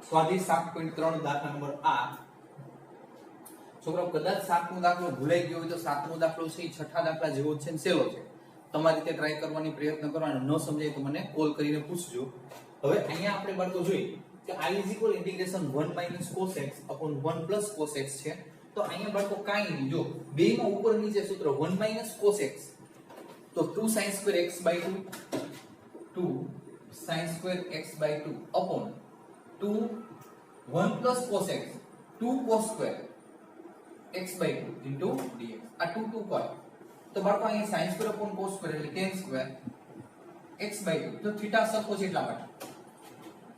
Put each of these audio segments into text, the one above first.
સ્વાધ્યાય 7.3 દાખલા નંબર 8 છોકરાઓ કદાચ 7મો દાખલો ભૂલાઈ ગયો હોય તો 7મો દાખલો છે એ છઠ્ઠા દાખલા જેવો છે ને સેલો છે. તમારી રીતે ટ્રાય કરવાની પ્રયત્ન કરવાનો, ન સમજાય તો મને કોલ કરીને પૂછજો. હવે અહીંયા આપણે બાળકો જોઈએ કે I = integration 1 - cos x upon 1 + cos x છે. તો અહીંયા બાળકો કાંઈ નહીં, જો બેમાં ઉપર નીચે સૂત્ર 1 - cos x તો 2 sin² x/2 2 sin² x/2 upon 2 1 + cos x 2 cos² x/2 into dx. આ 2 2 કોઈ તો બાળકો અહીંયા sin² upon cos² એટલે tan² x/2 તો થીટા સરખો છે એટલા માટે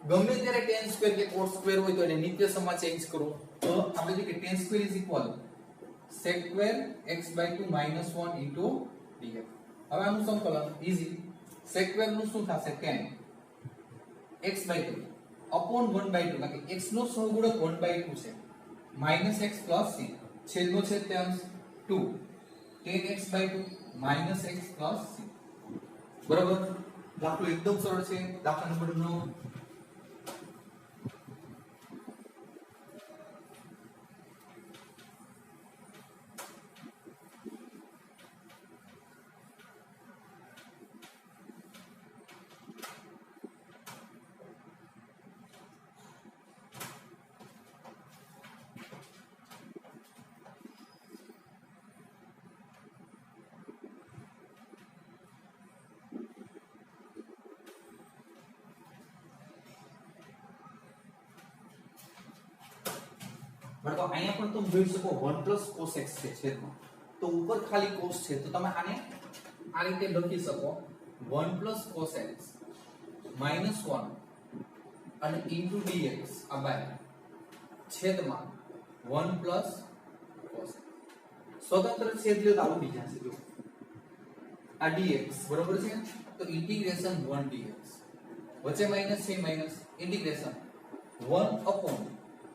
ગમે ત્યારે tan² કે cos² હોય તો એને નિત્ય સમમાં ચેન્જ કરો. તો આપણે જોઈએ કે tan² = sec² x/2 - 1 into dx. હવે આનું સંકલન ઈઝી. sec² નું શું થશે tan x/2 upon 1/2 કારણ કે x નો સહગુણક 1/2 છે -x + c છેદનો છેદ તે અંશ 2 tan x/2 - x + c. બરાબર. દાખલો એકદમ સરળ છે. દાખલા નંબર 9 બરાબર. અહીંયા પણ તમે જોઈ શકો 1 + cos x છે છેદમાં, તો ઉપર ખાલી cos છે તો તમે આને આ રીતે લખી શકો 1 + cos x -1 અને into dx આ બાય છેદમાં 1 + cos x. સ્વતંત્ર છેદ લ્યો તો આવું બીજા છે જો આ dx બરોબર છે તો ઇન્ટિગ્રેશન 1 dx વચ્ચે માઈનસ છે માઈનસ ઇન્ટિગ્રેશન 1 upon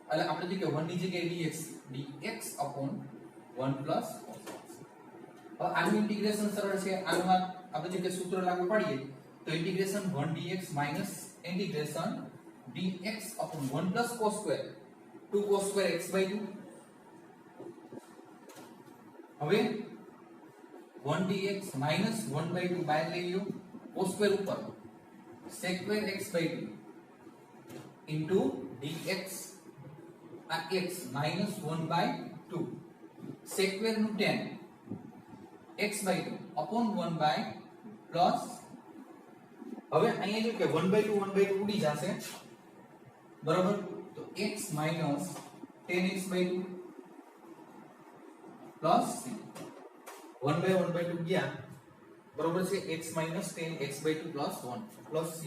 એટલે આપણે જે કે 1 ની જગ્યાએ dx upon 1 + cos x. હવે આનું ઇન્ટિગ્રેશન સરળ છે. આનું આપણે જે કે સૂત્ર લાગુ પાડીએ તો integration 1 dx minus integration dx upon 1 + cos², 2 cos² x/2. હવે 1 dx માઈનસ 1/2 બહાર લઈ લો, cos² ઉપર sec² x/2 into dx આ x -1/2 sec² નું tan x/2 upon 1/ પ્લસ હવે અહીંયા જો કે 1/2 ઉડી જશે બરાબર. તો x tan x/2 plus c 1/2 ગયા બરાબર છે x tan x/2 plus 1 plus c.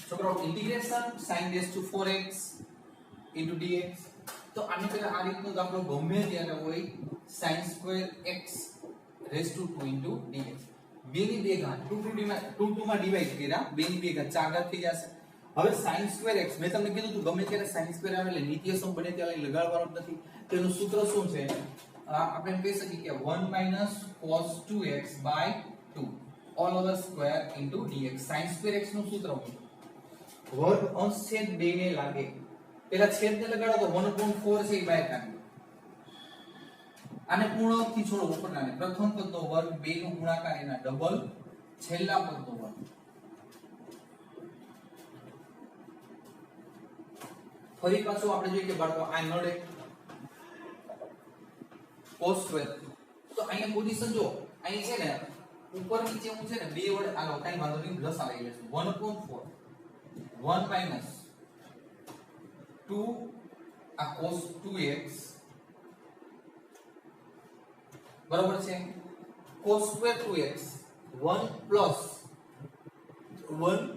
છોકરાઓ ઇન્ટિગ્રેશન sin⁴x into dx. તો આની પહેલા આ રીતનો દાખલો ગમે ત્યારે હોય sin² x⁻² into dx. 2 ની 2 ઘાત 2 માં ડિવાઈડ કર્યા 2 ની 2 ઘાત 4 ઘાત થઈ જશે. હવે sin² x મેં તમને કીધું તું ગમે ત્યારે sin² આવે એટલે નિત્ય સમ બને ત્યારે લગાડવાનો જ નથી. તેનું સૂત્ર શું છે? આપણે એમ કહી શકીએ કે 1 - cos 2x/2 all over square into dx. sin² x નું સૂત્ર શું? વર્ગ અંશ છેદ 2 ને લાગે પેલા છેદ ને લગાડો તો 1/4 છે એ બહાર કાઢો. આને પૂર્ણાંક થી છોડો ઉપરનાને. પ્રથમ પદનો વર્ગ 2 નો ગુણાકાર એના ડબલ છેલ્લા પદનો વર્ગ. ફરી પાછું આપણે જોઈએ કે બાળકો આ નડે cos² તો અહીંયા પોઝિશન જો અહીં છે ને ઉપર નીચે હું છે ને બે વડે આલો કાઈ વાંધો નહીં લસા લઈ લેશું 1/4 1 - 2 આ cos 2x બરોબર છે cos square 2x 1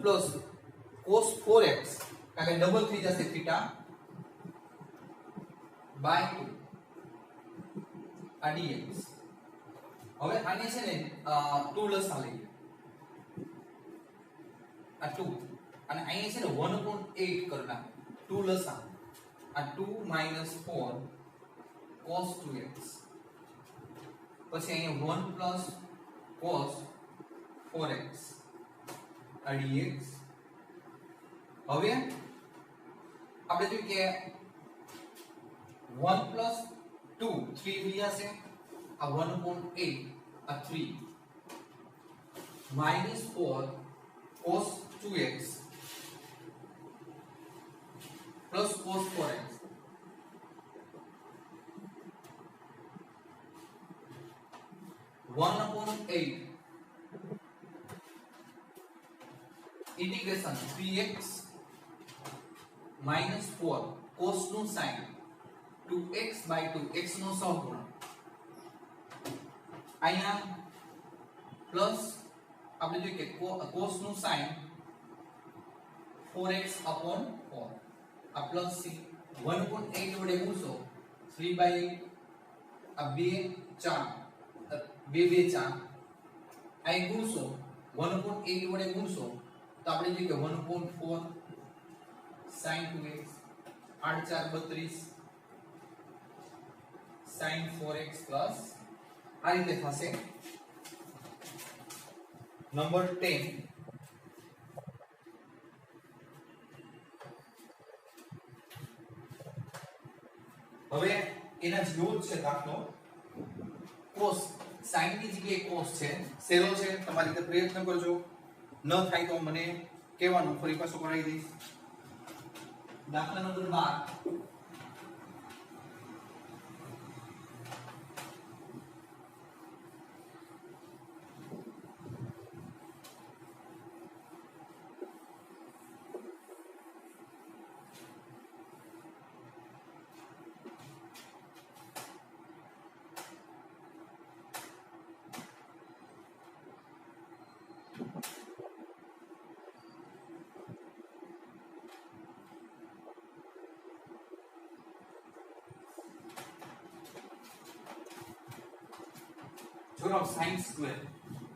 plus cos 4x કારણ કે ડબલ થઈ જશે થીટા બાય 2 આ dx હવે આને છે ને 2 લસા લઈએ આ 2 અને અહીંયા છે ને 1/8 કરી નાખો 2 લસા આ 2 - 4 cos 2x પછી અહીંયા 1 પ્લસ cos 4x આ dx હવે આપણે જોઈએ કે 1 પ્લસ 2 3 થઈ જશે આ 1/8 આ 3 -4 cos 2x plus cos 4x one upon 8 integration 3x minus 4 cos નું sin 2x by 2 x નો સહગુણક અહીંયા પ્લસ આપણે જોઈએ કે cos નું sin 4x upon 4 આ પ્લસ c 1/8 વડે ગુણશો 3/8 આ 2 4 2 4 અહીં ગુણશો 1/8 વડે ગુણશો તો આપણે જોઈએ કે 1/4 sin 2x 8 4 32 sin 4x plus આ રીતે થશે નંબર 10 હવે એના જેવો જ છે દાખલો cos sin ની જગ્યાએ cos છે સેલો છે તમારી રીતે પ્રયત્ન કરજો ન થાય તો મને કહેવાનું ફરી પાછું કરાવી દઈશ દાખલા નંબર 12 જોરો sin સ્ક્વેર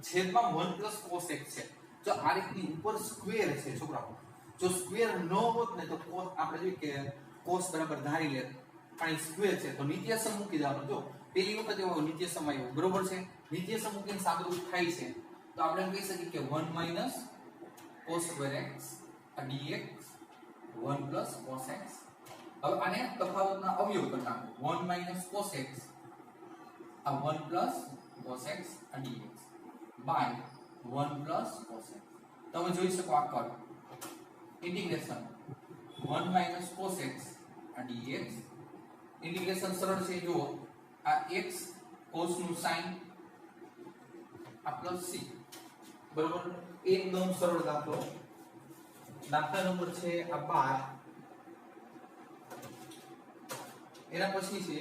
છેદમાં 1 પ્લસ cos x છે જો આ રીતની ઉપર સ્ક્વેર છે છોકરાઓ જો સ્ક્વેર ન હોત ને તો cos આપણે જોઈએ કે cos બરાબર ધારી લે પણ સ્ક્વેર છે તો નિત્યસમ મૂકી દેવાનું જો પહેલી વખત એવો નિત્યસમ આવ્યો બરોબર છે નિત્યસમ મૂકીને સાદુરૂપ થાય છે તો આપણે કહી શકીએ કે 1 - cos square x dx 1 plus cos x હવે આને તફાવતના અવયવ કરી નાખો 1 - cos x આ 1 plus cos x dx by 1 plus cos x તમે જોઈ શકો આ curve integration 1 - cos x dx integration સરળ છે જો આ x cos નું sin આ પ્લસ c બરોબર એકદમ સરળ દાખલો દાખલા નંબર છે આ 12 એના પછી છે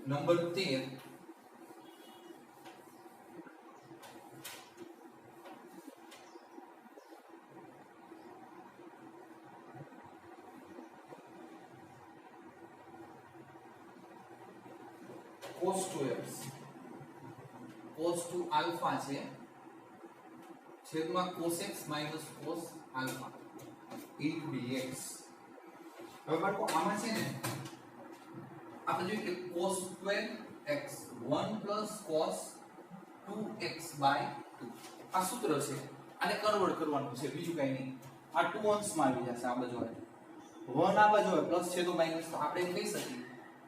number 13 cos 2x cos 2 alpha છે છેદમાં cos x minus cos alpha into dx હવે બાળકો આમાં છે ને આપણે જોઈએ કે cos square x 1 plus cos 2x by 2 આ સૂત્ર છે આને કન્વર્ટ કરવાનું છે બીજું કઈ નહીં આ 2 અંશમાં આવી જશે આ બાજુ 1 આ બાજુ પ્લસ છે તો માઈનસ તો આપણે કહી શકીએ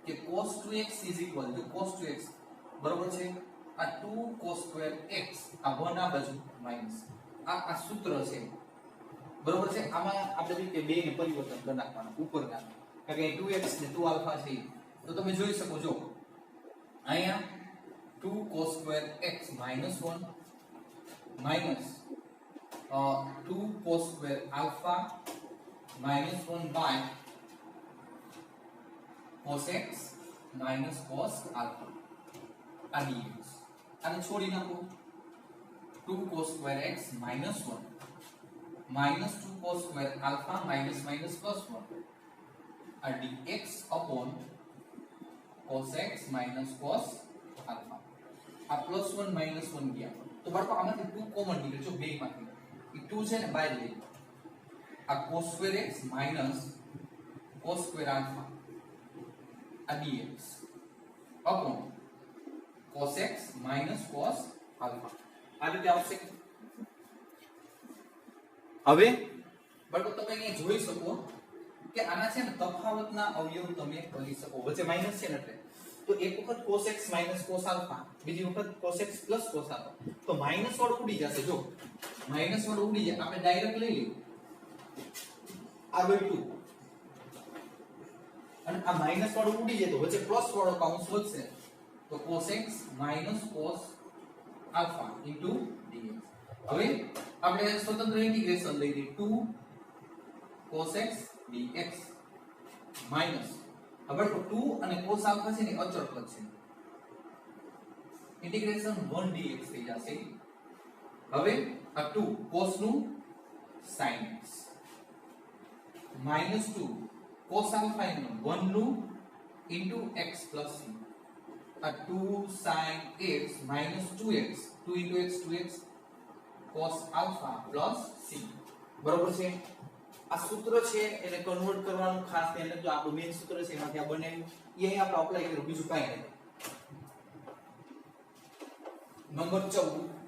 કે cos 2x cos 2x બરોબર છે આ 2 cos સ્ક્વેર x આ 1 આ બાજુ માઈનસ આ સૂત્ર છે બરોબર છે આમાં આપણે જોઈએ કે બે ને પરિવર્તન કરી નાખવાનું ઉપરના કારણ કે 2x ને 2 આલ્ફા છે તો તમે જોઈ શકો છો અહીંયા 2 cos square x -1 minus 2 cos square alpha minus 1 by cos x minus cos alpha આ dx આને છોડી નાખો 2 cos square x minus 1 minus 2 cos square alpha minus minus cos 1 આ dx upon cos x minus cos alpha આ plus 1 minus 1 ગયા તો બાળકો આમાંથી 2 કોમન નીકળે જો બે માંથી એ 2 છે ને બહાર લઈ આ cos square x minus cos square alpha આ dx upon cos x minus cos alpha આ રીતે આવશે હવે બાળકો તમે અહીંયા જોઈ શકો કે આના છે ને તફાવતના અવયવ તમે કરી શકો વચ્ચે માઈનસ છે ને એટલે તો એક વખત cos x cos alpha બીજી વખત cos x cos alpha તો માઈનસ વાળો ઉડી જશે જો માઈનસ વાળો ઉડી જાય આપણે ડાયરેક્ટ લઈ લઈએ r/2 અને આ માઈનસ વાળો ઉડી જાય તો વચ્ચે પ્લસ વાળો કૌંસ વધશે તો cos x cos alpha into dx હવે આપણે સ્વતંત્ર ઇન્ટિગ્રેશન લઈ લઈએ 2 cos x dx minus હવે 2 અને cos alpha છે ને અચળ પદ છે ઇન્ટિગ્રેશન 1 dx થઈ જશે હવે આ 2 cos નું sin x minus 2 cos alpha નું 1 નું into x plus c આ 2 sin x minus 2x 2 into x 2x cos alpha plus c બરોબર છે આ સૂત્ર છે એને કન્વર્ટ કરવાનું ખાસ ધ્યાન રાખજો આપણું મેઈન સૂત્ર છે એમાંથી આ બને એ અહીં આપણે અપ્લાય કર્યું બીજું કાંઈ નહીં નંબર 14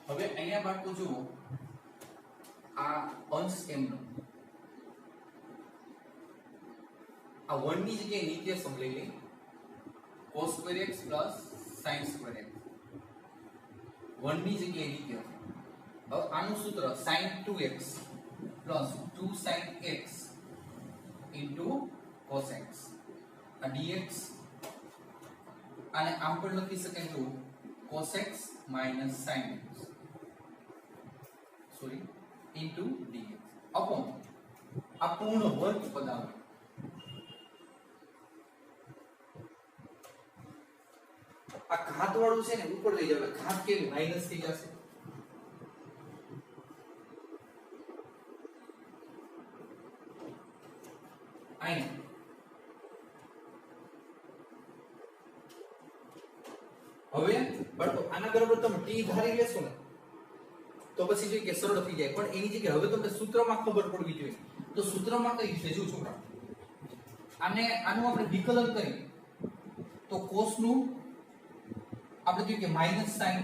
હવે અહીંયા બાળકો જુઓ આ અંશ m નો આ 1 ની જગ્યાએ નીચે સમ લઈ લે cos square x sin square x 1 ની જગ્યાએ નીચે હવે આનું સૂત્ર sin 2x 2 sin x cos x આ dx આને આમ પણ લખી શકાય તો cos x sin x sorry into dx upon આ પૂર્ણ વર્ગ પદ આવે આ ઘાત વાળું છે ને ઉપર લઈ જાવ ઘાત કેવી માઈનસ થઈ જશે આઈ હવે બાળકો આના બરાબર તમે t ધારી લેશો ને તો પછી જોઈએ કે સરળ થઈ જાય પણ એની જગ્યાએ હવે તમને સૂત્રમાં ખબર પડવી જોઈએ તો સૂત્રમાં કઈ છે જો છોકરા આનું આપણે વિકલન કરીએ તો cos નું આપણે જોઈએ કે માઈનસ sin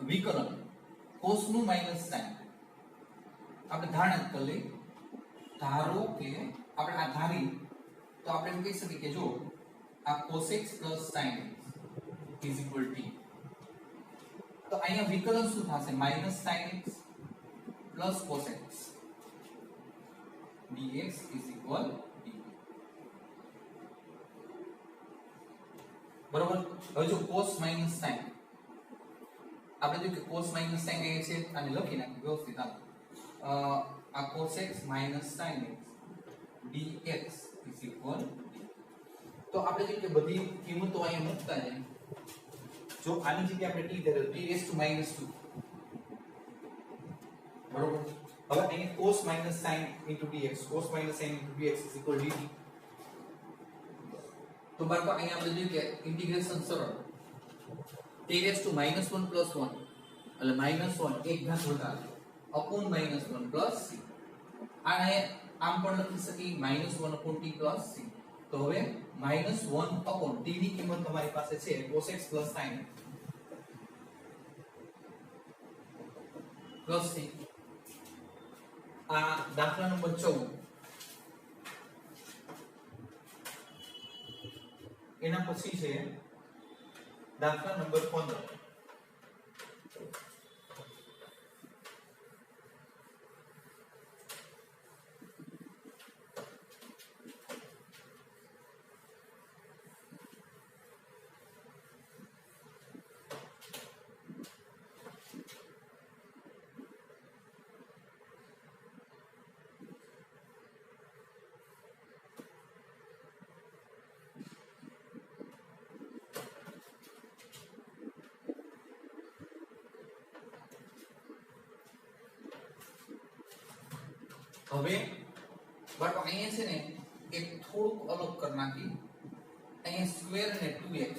વિકલન cos નું માઈનસ sin આપણે ધારણા કરી લઈએ ધારો કે આપણે આ ધારી તો આપણે એમ કહી શકીએ કે જો આ cos x sin x t તો અહીંયા વિકલન શું થશે minus sin x cos x dx dt બરોબર હવે જો cos sin આપણે જો કે cos sin કહે છે અને લખી નાખી વ્યવસ્થિત આ cos x sin x dx તો આપણે જો કે બધી કિંમતો અહીંયા મૂકતા જાય જો આની જગ્યાએ આપણે t ધરે t raised to -2 બરોબર. હવે અહીં cos minus sin into dx cos minus sin into dx is equal dt. તો બાળકો અહીંયા આપણે જોયું કે ઇન્ટિગ્રેશન સરળ t raised to -1 + 1 એટલે -1 એક ઘાત વધારે upon -1 plus c. આને આમ પણ લખી શકી -1 upon t plus c. તો હવે -1 upon t ની કિંમત તમારી પાસે છે cos x plus sin plus c. આ દાખલા નંબર 14 એના પછી છે દાખલા નંબર 15. હવે બાળકો અહીંયા છે ને એક થોડુંક અલગ કરી નાખી અહીંયા સ્ક્વેર અને 2x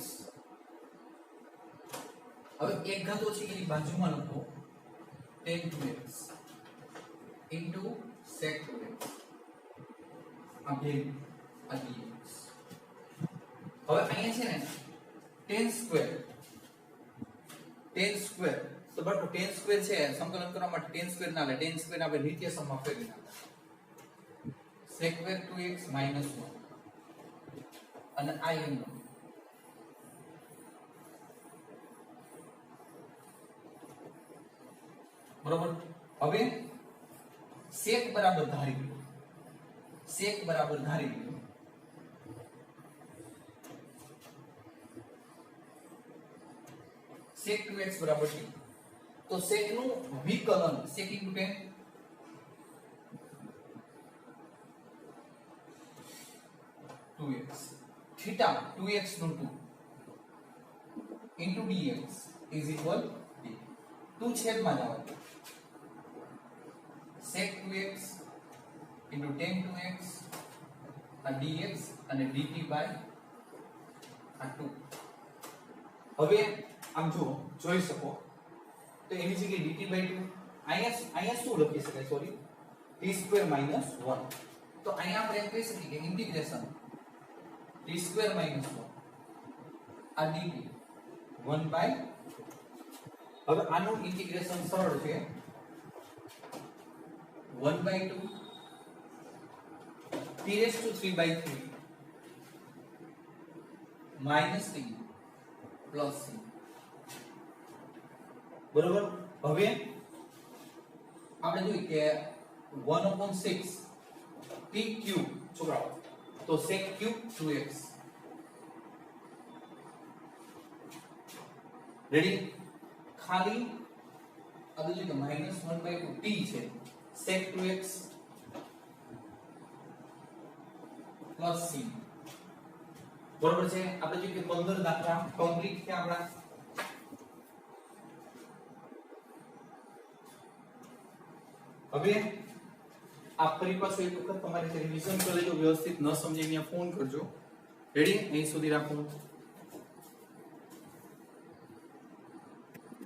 હવે એક ઘાત ઓછી એની બાજુમાં લખો tan 2x into sec 2x આ બે આ dx. હવે અહીંયા છે ને tan square તો બાળકો tan square છે સંકલન કરવા માટે tan square ના લે tan square આપણે નિત્ય સમમાં ફેરવી નાખો sec square 2x - 1 અને આ એમ બરોબર. હવે sec બરાબર ધારી લો sec બરાબર ધારી લો sec 2x બરાબર છે તો sec નું વિકલન sec * tan theta 2x નું 2 into dx is equal d 2 છેદમાં જાવ sec 2x into tan 2x આ dx અને dt by આ 2. હવે આમ જો જોઈ શકો તો એની જગ્યાએ dt by 2 અહીંયા શું લખી શકાય સોરી t² - 1 તો અહીંયા આપણે એમ કહી શકીએ કે ઇન્ટિગ્રેશન t² - 1 આ dt 1 by હવે આનું ઇન્ટિગ્રેશન સરળ છે 1 by 2 t⁵ minus t plus c બરોબર. હવે આપણે જોઈએ કે 1/6 t³ છોકરાઓ તો sec³ 2x રેડી ખાલી આ જોઈએ કે -1/2 t છે sec 2x plus c બરોબર છે. આપણે જોઈએ કે 15 દાખલા કમ્પ્લીટ થયા આપણા. હવે આ ફરી પાછું એક વખત તમારે રિવિઝન કરી લેજો વ્યવસ્થિત ન સમજે અહીંયા ફોન કરજો. રેડી અહીં સુધી રાખો.